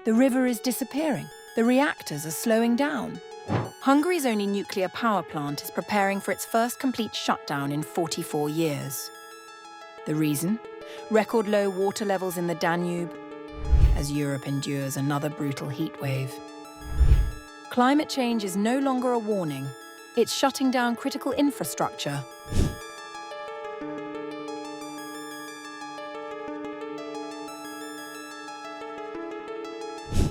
The river is disappearing. The reactors are slowing down. Hungary's only nuclear power plant is preparing for its first complete shutdown in 44 years. The reason? Record low water levels in the Danube, as Europe endures another brutal heatwave. Climate change is no longer a warning. It's shutting down critical infrastructure.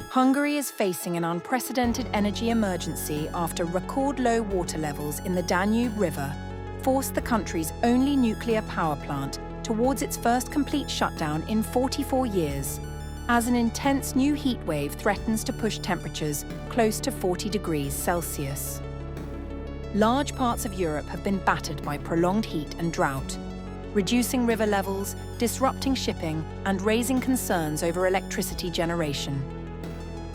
Hungary is facing an unprecedented energy emergency after record low water levels in the Danube River forced the country's only nuclear power plant towards its first complete shutdown in 44 years, as an intense new heat wave threatens to push temperatures close to 40 degrees Celsius. Large parts of Europe have been battered by prolonged heat and drought, reducing river levels, disrupting shipping, and raising concerns over electricity generation.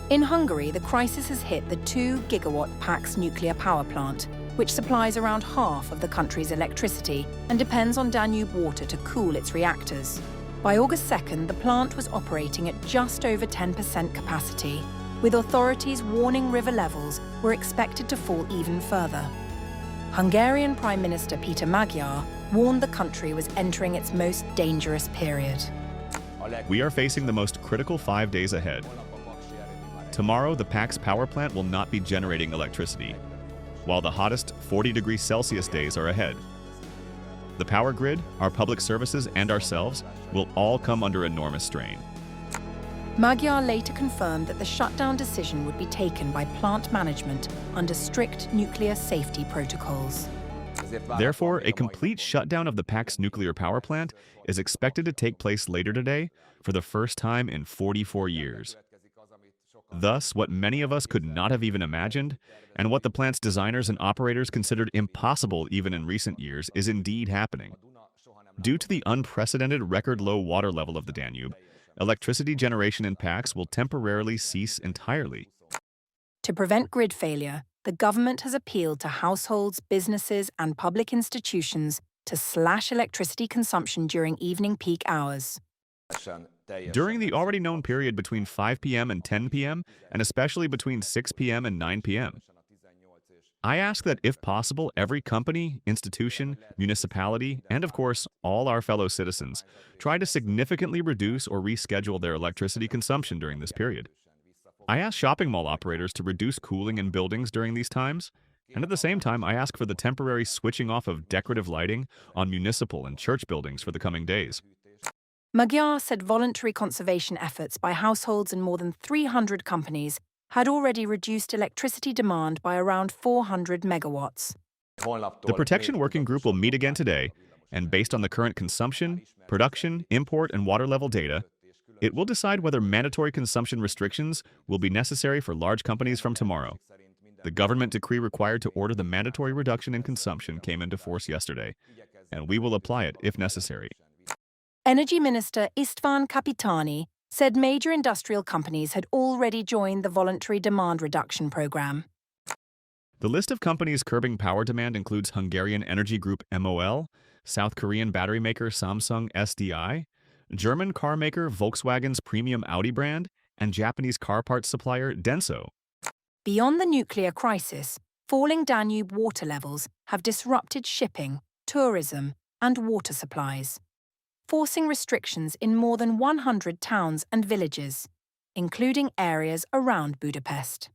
In Hungary, the crisis has hit the 2-gigawatt Paks nuclear power plant, which supplies around half of the country's electricity and depends on Danube water to cool its reactors. By August 2nd, the plant was operating at just over 10% capacity, with authorities warning river levels were expected to fall even further. Hungarian Prime Minister Peter Magyar warned the country was entering its most dangerous period. We are facing the most critical 5 days ahead. Tomorrow, the Paks power plant will not be generating electricity, while the hottest 40 degrees Celsius days are ahead. The power grid, our public services, and ourselves will all come under enormous strain. Magyar later confirmed that the shutdown decision would be taken by plant management under strict nuclear safety protocols. Therefore, a complete shutdown of the Paks nuclear power plant is expected to take place later today for the first time in 44 years. Thus, what many of us could not have even imagined, and what the plant's designers and operators considered impossible even in recent years, is indeed happening. Due to the unprecedented record-low water level of the Danube, electricity generation in Paks will temporarily cease entirely. To prevent grid failure, the government has appealed to households, businesses, and public institutions to slash electricity consumption during evening peak hours. During the already known period between 5 p.m. and 10 p.m., and especially between 6 p.m. and 9 p.m. I ask that, if possible, every company, institution, municipality, and of course, all our fellow citizens, try to significantly reduce or reschedule their electricity consumption during this period. I ask shopping mall operators to reduce cooling in buildings during these times, and at the same time, I ask for the temporary switching off of decorative lighting on municipal and church buildings for the coming days. Magyar said voluntary conservation efforts by households and more than 300 companies had already reduced electricity demand by around 400 megawatts. The Protection Working Group will meet again today, and based on the current consumption, production, import, and water level data, it will decide whether mandatory consumption restrictions will be necessary for large companies from tomorrow. The government decree required to order the mandatory reduction in consumption came into force yesterday, and we will apply it if necessary. Energy Minister István Kapitány said major industrial companies had already joined the voluntary demand reduction program. The list of companies curbing power demand includes Hungarian energy group MOL, South Korean battery maker Samsung SDI, German car maker Volkswagen's premium Audi brand, and Japanese car parts supplier Denso. Beyond the nuclear crisis, falling Danube water levels have disrupted shipping, tourism, and water supplies, forcing restrictions in more than 100 towns and villages, including areas around Budapest.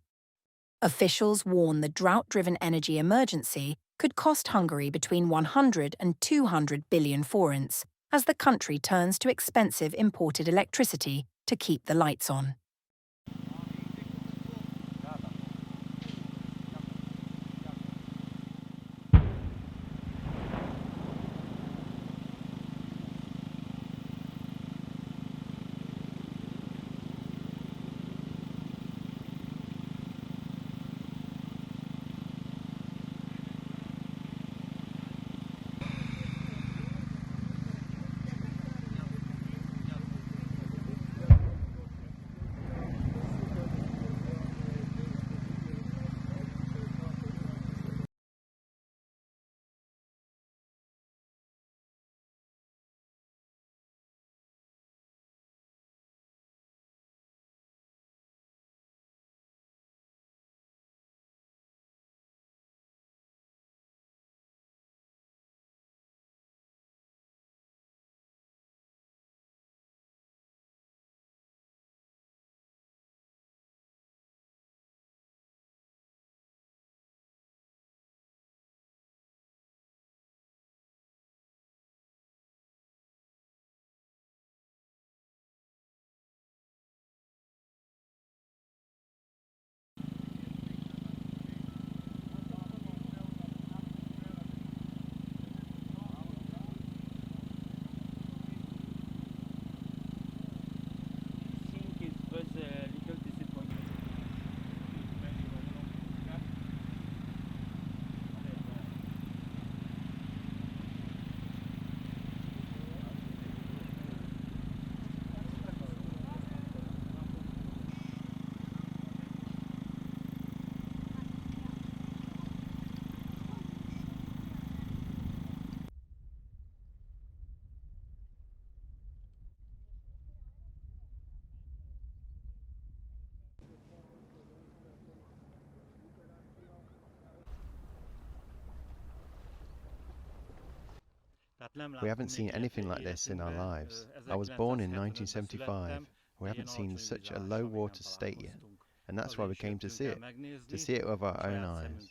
Officials warn the drought-driven energy emergency could cost Hungary between 100 and 200 billion forints as the country turns to expensive imported electricity to keep the lights on. We haven't seen anything like this in our lives. I was born in 1975. We haven't seen such a low water state yet. And that's why we came to see it with our own eyes.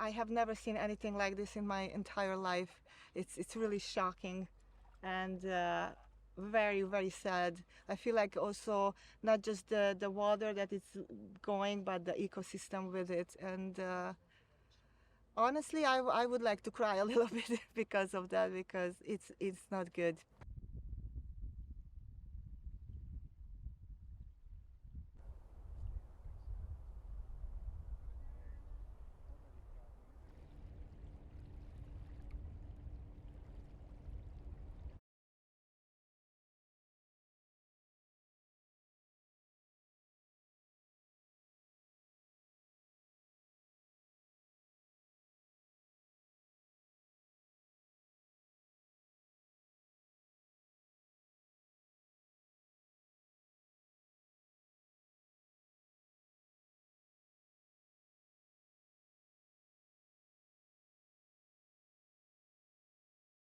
I have never seen anything like this in my entire life. It's really shocking and very, very sad. I feel like also not just the water that is going, but the ecosystem with it. And honestly, I would like to cry a little bit because of that, because it's not good.